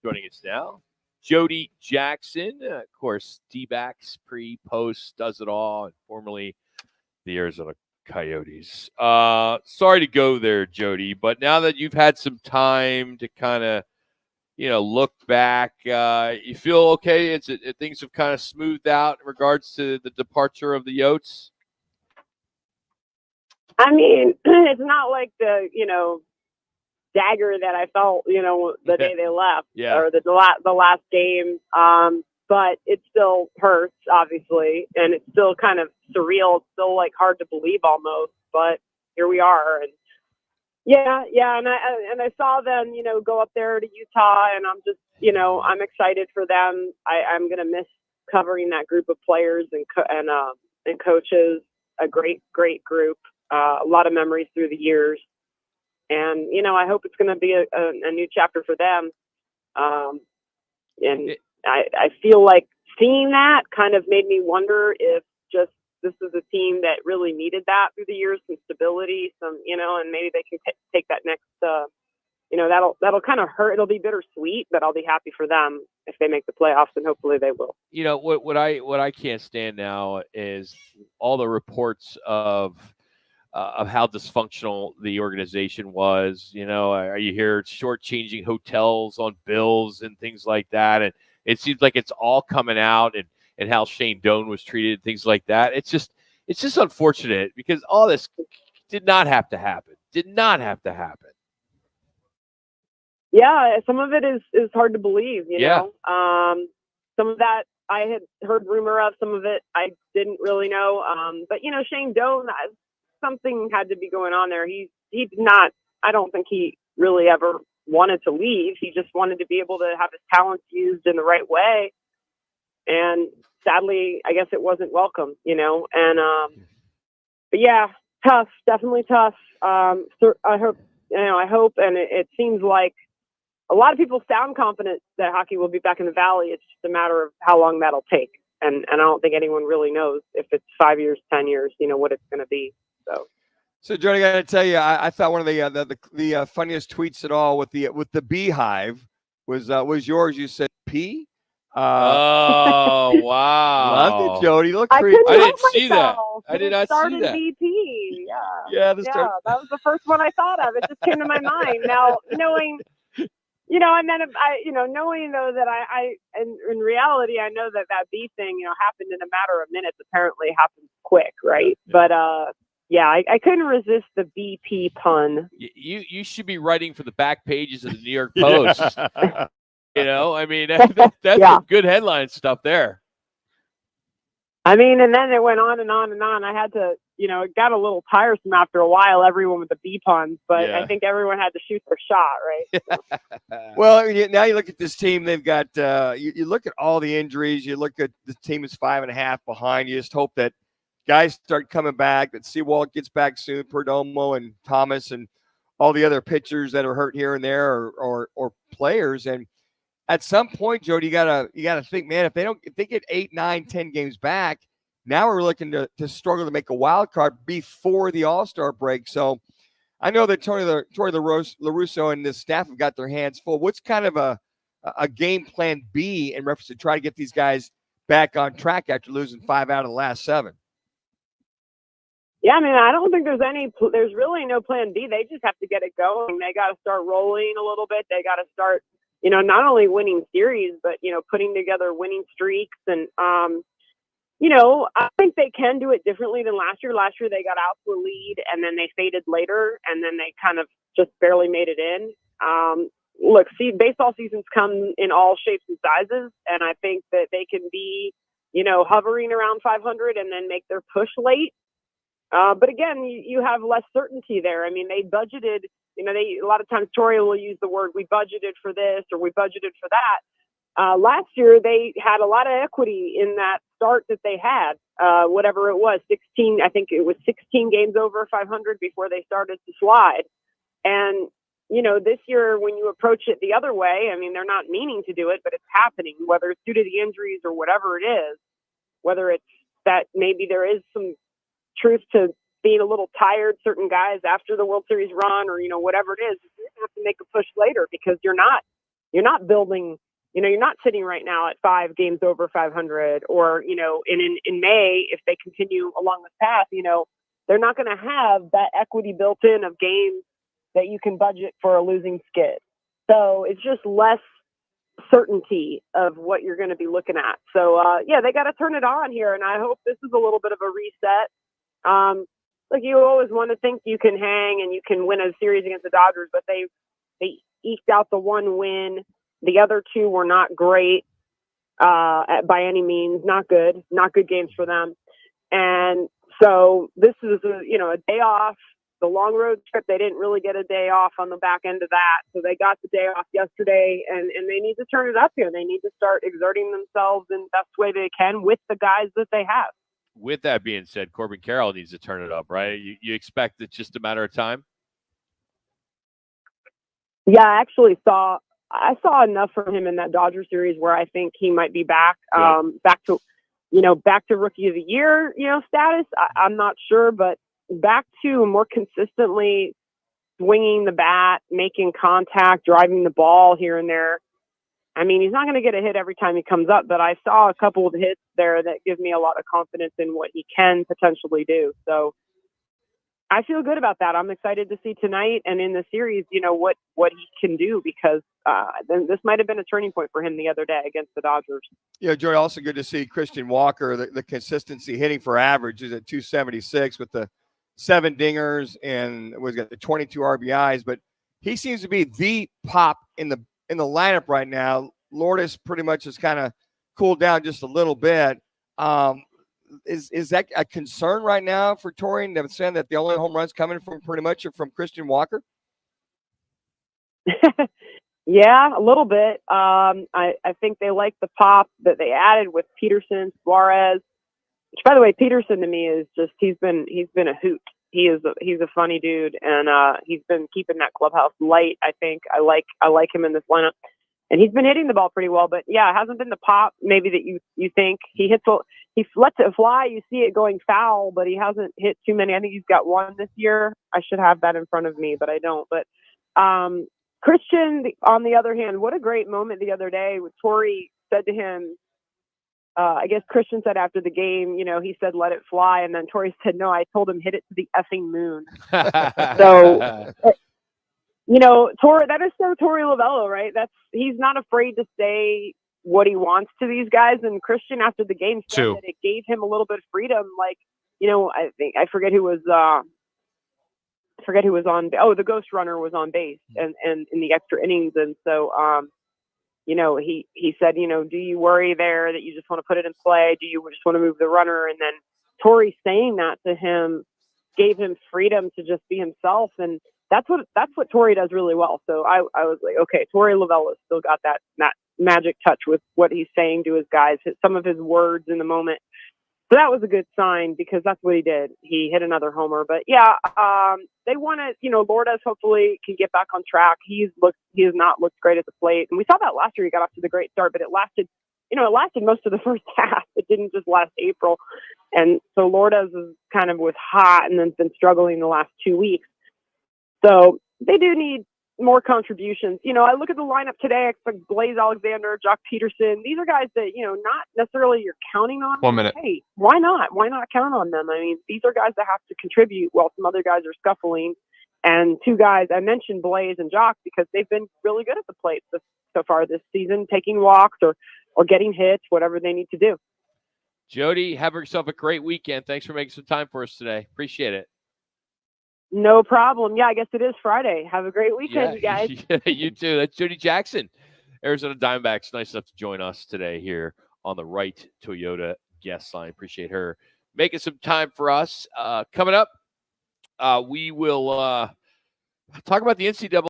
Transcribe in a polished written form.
Joining us now, Jody Jackson, of course, DBacks, pre, post, does it all, and formerly the Arizona Coyotes. Sorry to go there, Jody, but now that you've had some time to kind of, look back, you feel okay? Things have kind of smoothed out in regards to the departure of the Yotes? I mean, it's not like the, dagger that I felt, the day they left or the last game. But it still hurts, obviously, and it's still kind of surreal. It's still like hard to believe almost, but here we are. And and I saw them, go up there to Utah, and I'm just, I'm excited for them. I'm gonna miss covering that group of players and coaches. A great group. A lot of memories through the years. And, I hope it's going to be a new chapter for them. I feel like seeing that kind of made me wonder if just this is a team that really needed that through the years, some stability, and maybe they can take that next, that'll kind of hurt. It'll be bittersweet, but I'll be happy for them if they make the playoffs, and hopefully they will. What I can't stand now is all the reports of how dysfunctional the organization was. Are you here shortchanging hotels on bills and things like that? And it seems like it's all coming out, and how Shane Doan was treated, things like that. It's just unfortunate because all this did not have to happen. Yeah, some of it is hard to believe, know. Some of that I had heard rumor of, some of it I didn't really know. But Shane Doan, something had to be going on there. He's not, I don't think he really ever wanted to leave. He just wanted to be able to have his talents used in the right way. And sadly, I guess it wasn't welcome, and, but yeah, tough, definitely tough. So I hope, and it seems like a lot of people sound confident that hockey will be back in the Valley. It's just a matter of how long that'll take. And I don't think anyone really knows if it's 5 years, 10 years, what it's going to be. So Jody, I got to tell you, I thought one of the funniest tweets at all with the beehive was yours. You said pee. Oh wow! Loved it, Jody. Look, I didn't see that. I did not see that. BP. Yeah. That was the first one I thought of. It just came to my mind. Now knowing, and then knowing though that I in reality I know that bee thing, happened in a matter of minutes. Apparently happened quick, right? Yeah. But I couldn't resist the BP pun. You should be writing for the back pages of the New York Post. That's some good headline stuff there. I mean, and then it went on and on and on. I had to, it got a little tiresome after a while, everyone with the B puns, but I think everyone had to shoot their shot, right? Well, now you look at this team, they've got, you look at all the injuries, you look at the team is 5.5 behind. You just hope that guys start coming back, that Seawald gets back soon, Perdomo and Thomas and all the other pitchers that are hurt here and there or players. And at some point, Jody, you gotta think, man, if they get 8, 9, 10 games back, now we're looking to struggle to make a wild card before the All-Star break. So I know that Tony LaRusso and his staff have got their hands full. What's kind of a game plan B in reference to try to get these guys back on track after losing 5 out of the last 7? Yeah, I mean, I don't think there's really no plan B. They just have to get it going. They got to start rolling a little bit. They got to start, not only winning series, but, putting together winning streaks. And, I think they can do it differently than last year. Last year, they got out to a lead and then they faded later and then they kind of just barely made it in. Look, baseball seasons come in all shapes and sizes. And I think that they can be, hovering around 500 and then make their push late. But again, you have less certainty there. I mean, they budgeted, a lot of times Tori will use the word, we budgeted for this or we budgeted for that. Last year, they had a lot of equity in that start that they had, whatever it was, 16, I think it was 16 games over 500 before they started to slide. And, this year, when you approach it the other way, I mean, they're not meaning to do it, but it's happening, whether it's due to the injuries or whatever it is, whether it's that maybe there is some truth to being a little tired, certain guys after the World Series run or, whatever it is, you're going to have to make a push later because you're not, You're not building, you're not sitting right now at 5 games over 500, or, in May, if they continue along this path, they're not going to have that equity built in of games that you can budget for a losing skid. So it's just less certainty of what you're going to be looking at. So, they got to turn it on here. And I hope this is a little bit of a reset. Like, you always want to think you can hang and you can win a series against the Dodgers, but they eked out the one win. The other two were not great by any means. Not good games for them. And so this is a day off. The long road trip, they didn't really get a day off on the back end of that. So they got the day off yesterday, and they need to turn it up here. They need to start exerting themselves in the best way they can with the guys that they have. With that being said, Corbin Carroll needs to turn it up, right? You expect it's just a matter of time? Yeah, I saw enough from him in that Dodger series where I think he might be back to Rookie of the Year, status. I'm not sure, but back to more consistently swinging the bat, making contact, driving the ball here and there. I mean, he's not going to get a hit every time he comes up, but I saw a couple of hits there that give me a lot of confidence in what he can potentially do. So I feel good about that. I'm excited to see tonight and in the series, what he can do, because this might have been a turning point for him the other day against the Dodgers. Yeah, Joey, also good to see Christian Walker. The consistency hitting for average is at 276 with the 7 dingers and was got the 22 RBIs. But he seems to be the pop in the lineup right now. Lourdes pretty much has kind of cooled down just a little bit. Is that a concern right now for Torey? They're saying that the only home runs coming from pretty much are from Christian Walker? Yeah, a little bit. I think they like the pop that they added with Peterson, Suarez. Which, by the way, Peterson to me is just he's been a hoot. He's a funny dude, and he's been keeping that clubhouse light. I think I like him in this lineup, and he's been hitting the ball pretty well. But yeah, it hasn't been the pop maybe that you think. He lets it fly. You see it going foul, but he hasn't hit too many. I think he's got one this year. I should have that in front of me, but I don't. But Christian, on the other hand, what a great moment the other day when Torey said to him. I guess Christian said after the game, he said, let it fly. And then Torey said, no, I told him hit it to the effing moon. So, Torey, that is so Torey Lovello, right? He's not afraid to say what he wants to these guys. And Christian after the game said that it gave him a little bit of freedom. Like, I forget who was on. Oh, the ghost runner was on base and in the extra innings. And so, he said, do you worry there that you just want to put it in play? Do you just want to move the runner? And then Torey saying that to him gave him freedom to just be himself. And that's what Torey does really well. So I was like, okay, Torey Lovella's still got that magic touch with what he's saying to his guys, some of his words in the moment. So that was a good sign because that's what he did. He hit another homer. But yeah, they want to, Lourdes hopefully can get back on track. He has not looked great at the plate. And we saw that last year. He got off to the great start, but it lasted most of the first half. It didn't just last April. And so Lourdes was hot and then been struggling the last 2 weeks. So they do need more contributions. I look at the lineup today. I expect Blaze Alexander, Jock Peterson. These are guys that, not necessarily you're counting on. 1 minute. Hey, why not? Why not count on them? I mean, these are guys that have to contribute while some other guys are scuffling. And 2 guys, I mentioned Blaze and Jock because they've been really good at the plate so far this season, taking walks or getting hits, whatever they need to do. Jody, have yourself a great weekend. Thanks for making some time for us today. Appreciate it. No problem. Yeah, I guess it is Friday. Have a great weekend, you guys. Yeah, you too. That's Jody Jackson, Arizona Diamondbacks. Nice enough to join us today here on the Right Toyota guest line. Appreciate her making some time for us. Coming up, we will talk about the NCAA.